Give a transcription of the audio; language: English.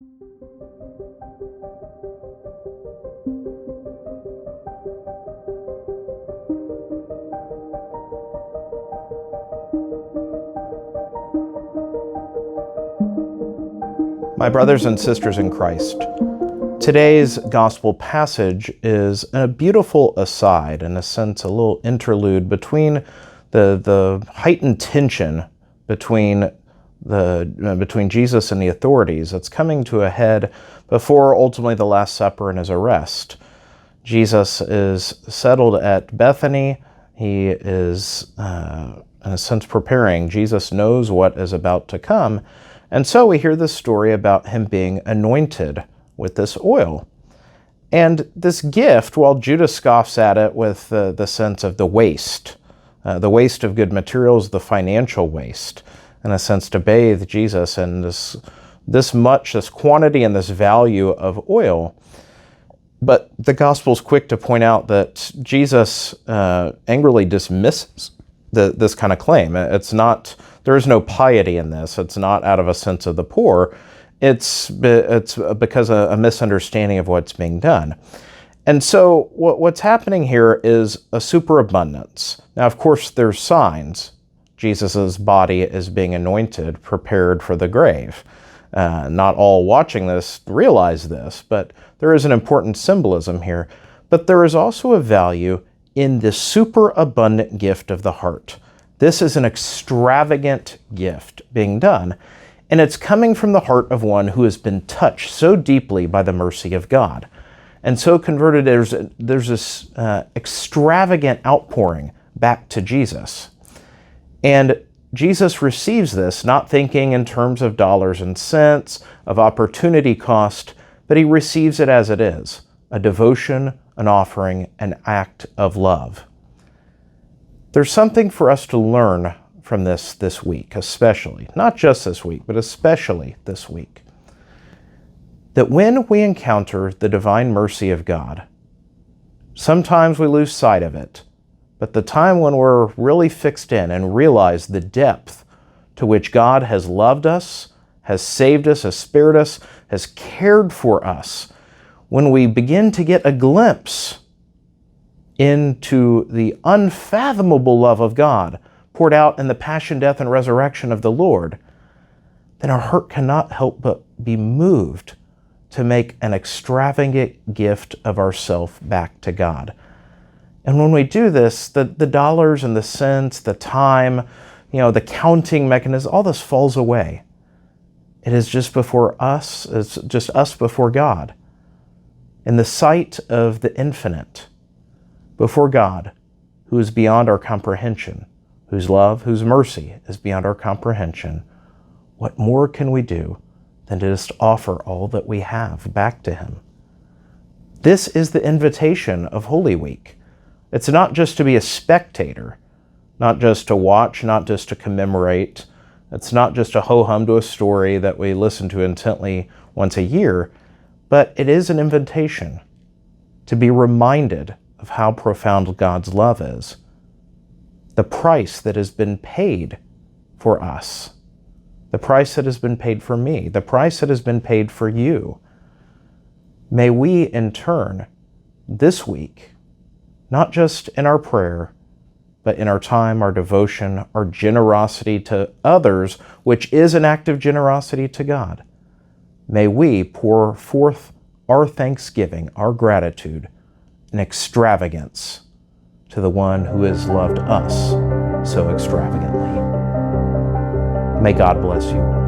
My brothers and sisters in Christ, today's gospel passage is a beautiful aside, in a sense, a little interlude between the heightened tension between Jesus and the authorities that's coming to a head before ultimately the Last Supper and his arrest. Jesus is settled at Bethany. He is, in a sense, preparing. Jesus knows what is about to come. And so we hear this story about him being anointed with this oil. And this gift, while Judas scoffs at it with the sense of the waste of good materials, the financial waste, in a sense, to bathe Jesus in this quantity and this value of oil. But the gospel is quick to point out that Jesus angrily dismisses this kind of claim. There is no piety in this. It's not out of a sense of the poor. It's because of a misunderstanding of what's being done. And so what's happening here is a superabundance. Now, of course, there's signs. Jesus' body is being anointed, prepared for the grave. Not all watching this realize this, but there is an important symbolism here. But there is also a value in the superabundant gift of the heart. This is an extravagant gift being done, and it's coming from the heart of one who has been touched so deeply by the mercy of God. And so converted, there's this extravagant outpouring back to Jesus. And Jesus receives this, not thinking in terms of dollars and cents, of opportunity cost, but he receives it as it is, a devotion, an offering, an act of love. There's something for us to learn from this week, especially, not just this week, but especially this week. That when we encounter the divine mercy of God, sometimes we lose sight of it, but the time when we're really fixed in and realize the depth to which God has loved us, has saved us, has spared us, has cared for us, when we begin to get a glimpse into the unfathomable love of God poured out in the passion, death, and resurrection of the Lord, then our heart cannot help but be moved to make an extravagant gift of ourself back to God. And when we do this, the dollars and the cents, the time, the counting mechanism, all this falls away. It is just before us, it's just us before God. In the sight of the infinite, before God, who is beyond our comprehension, whose love, whose mercy is beyond our comprehension, what more can we do than to just offer all that we have back to him? This is the invitation of Holy Week. It's not just to be a spectator, not just to watch, not just to commemorate. It's not just a ho-hum to a story that we listen to intently once a year, but it is an invitation to be reminded of how profound God's love is, the price that has been paid for us, the price that has been paid for me, the price that has been paid for you. May we, in turn, this week, not just in our prayer, but in our time, our devotion, our generosity to others, which is an act of generosity to God, may we pour forth our thanksgiving, our gratitude, in extravagance to the one who has loved us so extravagantly. May God bless you all.